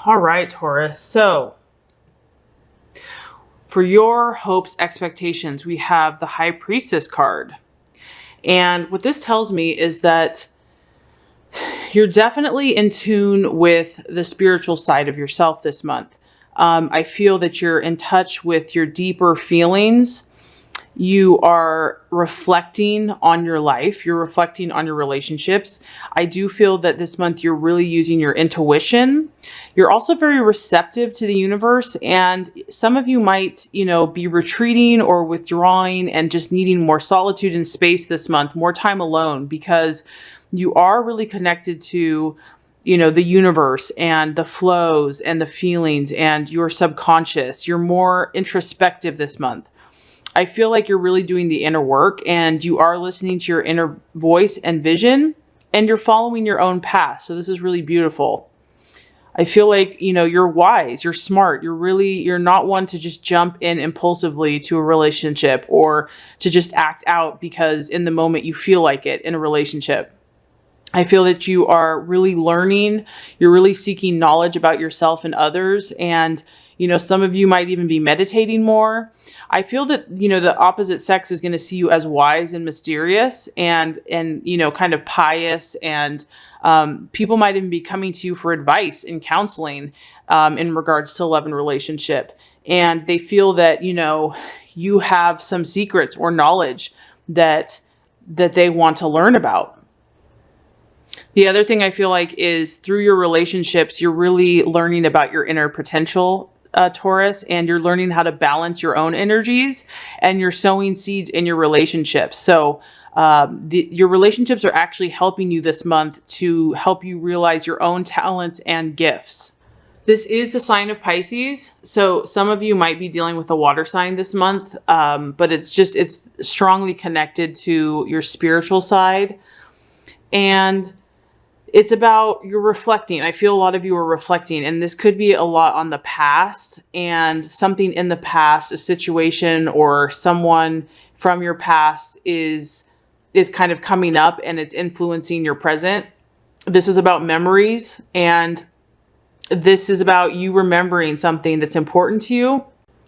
All right, Taurus. So for your hopes, expectations, we have the High Priestess card. And what this tells me is that you're definitely in tune with the spiritual side of yourself this month. I feel that you're in touch with your deeper feelings. You are reflecting on your life. You're reflecting on your relationships. I do feel that this month you're really using your intuition. You're also very receptive to the universe. And some of you might, be retreating or withdrawing and just needing more solitude and space this month, more time alone, because you are really connected to, the universe and the flows and the feelings and your subconscious. You're more introspective this month. I feel like you're really doing the inner work and you are listening to your inner voice and vision and you're following your own path. So this is really beautiful. I feel like, you're wise, you're smart. You're not one to just jump in impulsively to a relationship or to just act out because in the moment you feel like it in a relationship. I feel that you are really learning. You're really seeking knowledge about yourself and others. And, some of you might even be meditating more. I feel that, the opposite sex is going to see you as wise and mysterious and kind of pious. And people might even be coming to you for advice and counseling in regards to love and relationship. And they feel that, you have some secrets or knowledge that they want to learn about. The other thing I feel like is through your relationships, you're really learning about your inner potential, Taurus, and you're learning how to balance your own energies and you're sowing seeds in your relationships. So your relationships are actually helping you this month to help you realize your own talents and gifts. This is the sign of Pisces. So some of you might be dealing with a water sign this month, but it's strongly connected to your spiritual side. And it's about you're reflecting. I feel a lot of you are reflecting, and this could be a lot on the past and something in the past, a situation or someone from your past is kind of coming up and it's influencing your present. This is about memories, and this is about you remembering something that's important to you.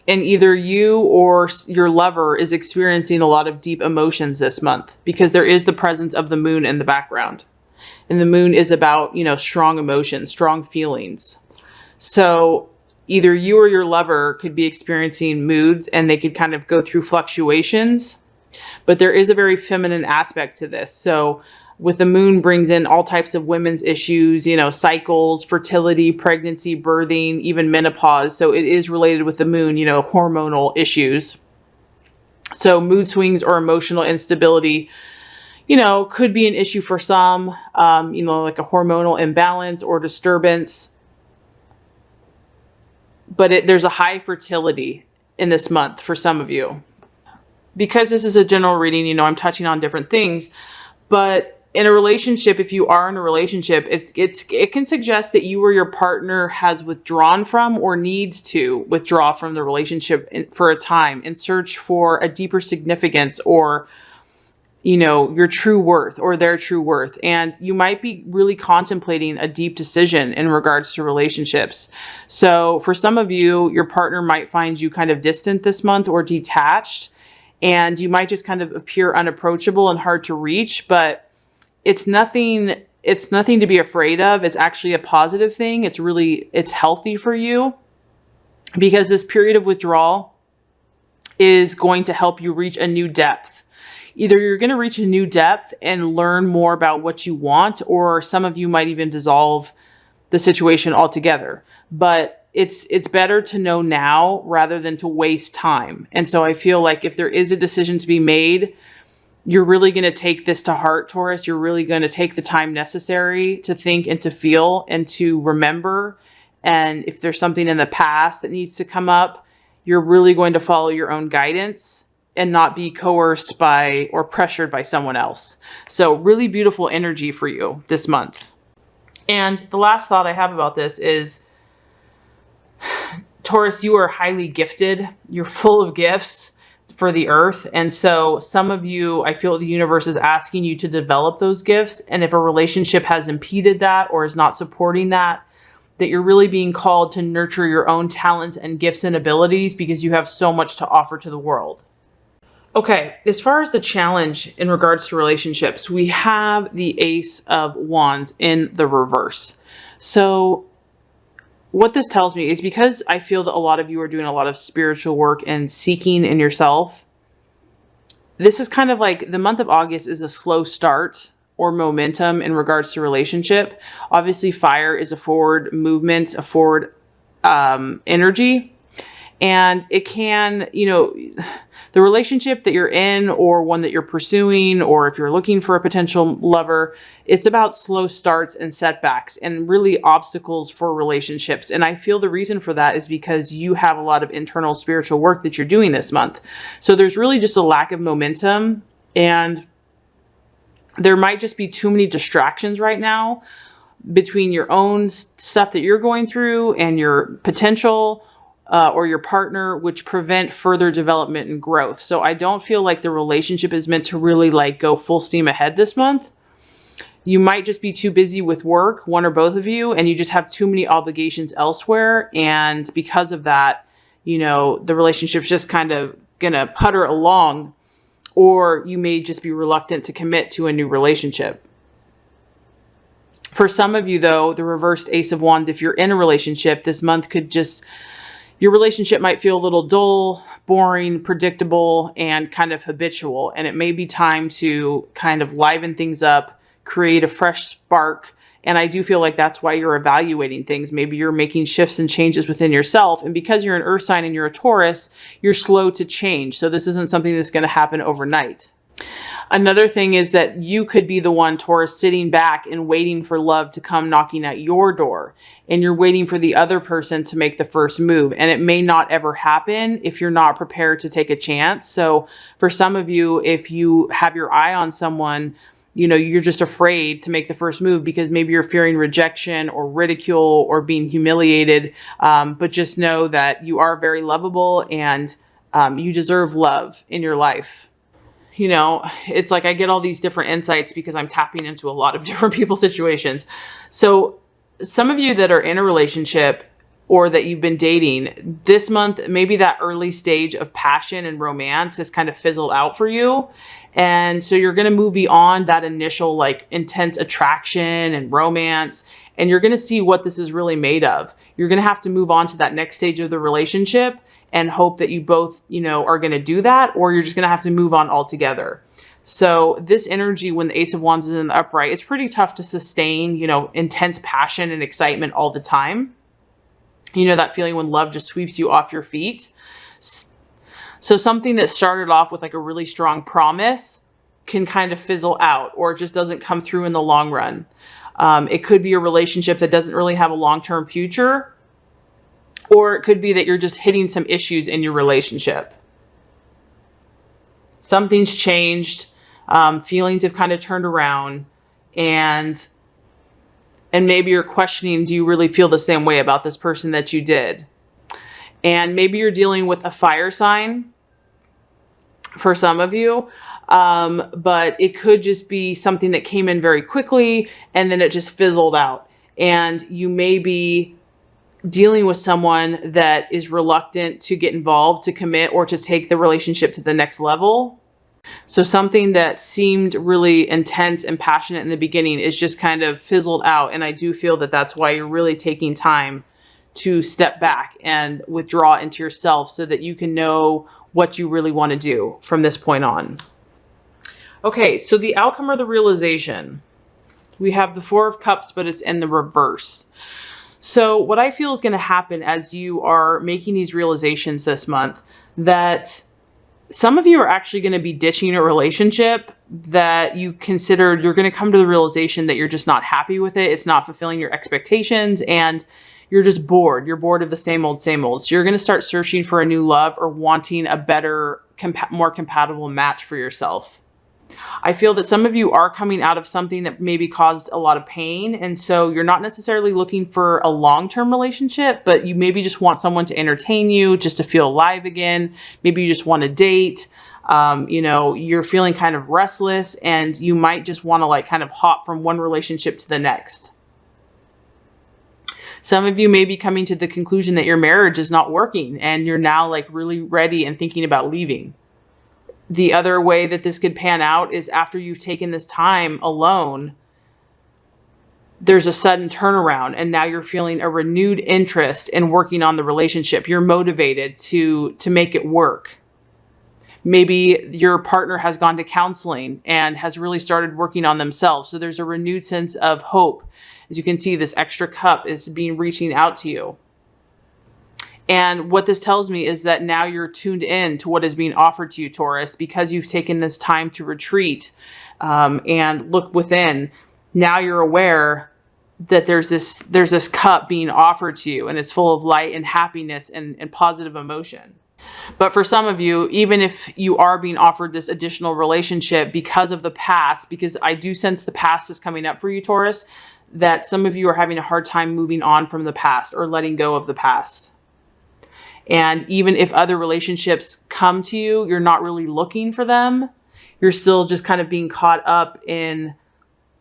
And either you or your lover is experiencing a lot of deep emotions this month because there is the presence of the moon in the background. And the moon is about, strong emotions, strong feelings. So either you or your lover could be experiencing moods and they could kind of go through fluctuations, but there is a very feminine aspect to this. So with the moon brings in all types of women's issues, cycles, fertility, pregnancy, birthing, even menopause. So it is related with the moon, hormonal issues. So mood swings or emotional instability could be an issue for some, like a hormonal imbalance or disturbance. But there's a high fertility in this month for some of you. Because this is a general reading, I'm touching on different things. But in a relationship, if you are in a relationship, it can suggest that you or your partner has withdrawn from or needs to withdraw from the relationship for a time and search for a deeper significance or your true worth or their true worth. And you might be really contemplating a deep decision in regards to relationships. So for some of you, your partner might find you kind of distant this month or detached, and you might just kind of appear unapproachable and hard to reach, but it's nothing to be afraid of. It's actually a positive thing. It's healthy for you because this period of withdrawal is going to help you reach a new depth. Either you're going to reach a new depth and learn more about what you want, or some of you might even dissolve the situation altogether. But it's better to know now rather than to waste time. And so I feel like if there is a decision to be made, you're really going to take this to heart, Taurus. You're really going to take the time necessary to think and to feel and to remember. And if there's something in the past that needs to come up, you're really going to follow your own guidance and not be coerced by or pressured by someone else. So really beautiful energy for you this month. And the last thought I have about this is, Taurus, you are highly gifted. You're full of gifts for the earth. And so some of you, I feel the universe is asking you to develop those gifts. And if a relationship has impeded that or is not supporting that, that you're really being called to nurture your own talents and gifts and abilities because you have so much to offer to the world. Okay, as far as the challenge in regards to relationships, we have the Ace of Wands in the reverse. So what this tells me is, because I feel that a lot of you are doing a lot of spiritual work and seeking in yourself, this is kind of like the month of August is a slow start or momentum in regards to relationship. Obviously, fire is a forward movement, a forward energy. And it can, the relationship that you're in, or one that you're pursuing, or if you're looking for a potential lover, it's about slow starts and setbacks and really obstacles for relationships. And I feel the reason for that is because you have a lot of internal spiritual work that you're doing this month. So there's really just a lack of momentum, and there might just be too many distractions right now between your own stuff that you're going through and your potential or your partner, which prevent further development and growth. So I don't feel like the relationship is meant to really like go full steam ahead this month. You might just be too busy with work, one or both of you, and you just have too many obligations elsewhere. And because of that, the relationship's just kind of gonna putter along, or you may just be reluctant to commit to a new relationship. For some of you though, the reversed Ace of Wands, if you're in a relationship, this month could just, your relationship might feel a little dull, boring, predictable, and kind of habitual. And it may be time to kind of liven things up, create a fresh spark. And I do feel like that's why you're evaluating things. Maybe you're making shifts and changes within yourself. And because you're an earth sign and you're a Taurus, you're slow to change. So this isn't something that's going to happen overnight. Another thing is that you could be the one, Taurus, sitting back and waiting for love to come knocking at your door. And you're waiting for the other person to make the first move. And it may not ever happen if you're not prepared to take a chance. So for some of you, if you have your eye on someone, you're just afraid to make the first move because maybe you're fearing rejection or ridicule or being humiliated. But just know that you are very lovable, and you deserve love in your life. It's like I get all these different insights because I'm tapping into a lot of different people's situations. So some of you that are in a relationship or that you've been dating this month, maybe that early stage of passion and romance has kind of fizzled out for you. And so you're going to move beyond that initial like intense attraction and romance, and you're going to see what this is really made of. You're going to have to move on to that next stage of the relationship and hope that you both, are going to do that, or you're just going to have to move on altogether. So this energy, when the Ace of Wands is in the upright, it's pretty tough to sustain, intense passion and excitement all the time. That feeling when love just sweeps you off your feet. So something that started off with like a really strong promise can kind of fizzle out, or it just doesn't come through in the long run. It could be a relationship that doesn't really have a long-term future, or it could be that you're just hitting some issues in your relationship. Something's changed. Feelings have kind of turned around, and maybe you're questioning, do you really feel the same way about this person that you did? And maybe you're dealing with a fire sign for some of you, but it could just be something that came in very quickly and then it just fizzled out. And you may be dealing with someone that is reluctant to get involved, to commit, or to take the relationship to the next level. So something that seemed really intense and passionate in the beginning is just kind of fizzled out. And I do feel that that's why you're really taking time to step back and withdraw into yourself so that you can know what you really want to do from this point on. Okay, so the outcome or the realization. We have the Four of Cups, but it's in the reverse. So what I feel is going to happen as you are making these realizations this month, that some of you are actually going to be ditching a relationship that you considered. You're going to come to the realization that you're just not happy with it. It's not fulfilling your expectations, and you're just bored. You're bored of the same old, same old. So you're going to start searching for a new love or wanting a better, more compatible match for yourself. I feel that some of you are coming out of something that maybe caused a lot of pain. And so you're not necessarily looking for a long-term relationship, but you maybe just want someone to entertain you, just to feel alive again. Maybe you just want to date. You're feeling kind of restless, and you might just want to like kind of hop from one relationship to the next. Some of you may be coming to the conclusion that your marriage is not working and you're now like really ready and thinking about leaving. The other way that this could pan out is after you've taken this time alone, there's a sudden turnaround and now you're feeling a renewed interest in working on the relationship. You're motivated to make it work. Maybe your partner has gone to counseling and has really started working on themselves. So there's a renewed sense of hope. As you can see, this extra cup is reaching out to you. And what this tells me is that now you're tuned in to what is being offered to you, Taurus, because you've taken this time to retreat and look within. Now you're aware that there's this cup being offered to you, and it's full of light and happiness and positive emotion. But for some of you, even if you are being offered this additional relationship because of the past, because I do sense the past is coming up for you, Taurus, that some of you are having a hard time moving on from the past or letting go of the past. And even if other relationships come to you, you're not really looking for them. You're still just kind of being caught up in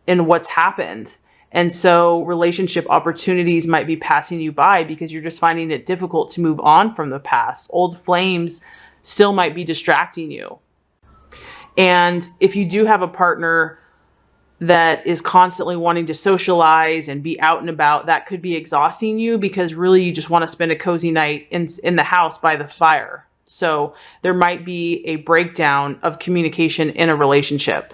what's happened. And so relationship opportunities might be passing you by because you're just finding it difficult to move on from the past. Old flames still might be distracting you. And if you do have a partner that is constantly wanting to socialize and be out and about, that could be exhausting you because really you just want to spend a cozy night in the house by the fire. So there might be a breakdown of communication in a relationship.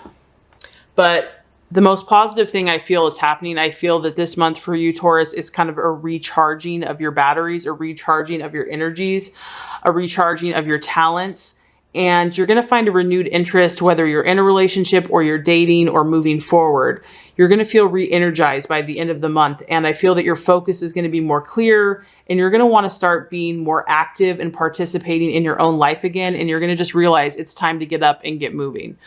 But the most positive thing I feel is happening. I feel that this month for you, Taurus, is kind of a recharging of your batteries, a recharging of your energies, a recharging of your talents. And you're going to find a renewed interest, whether you're in a relationship or you're dating or moving forward. You're going to feel re-energized by the end of the month. And I feel that your focus is going to be more clear and you're going to want to start being more active and participating in your own life again. And you're going to just realize it's time to get up and get moving.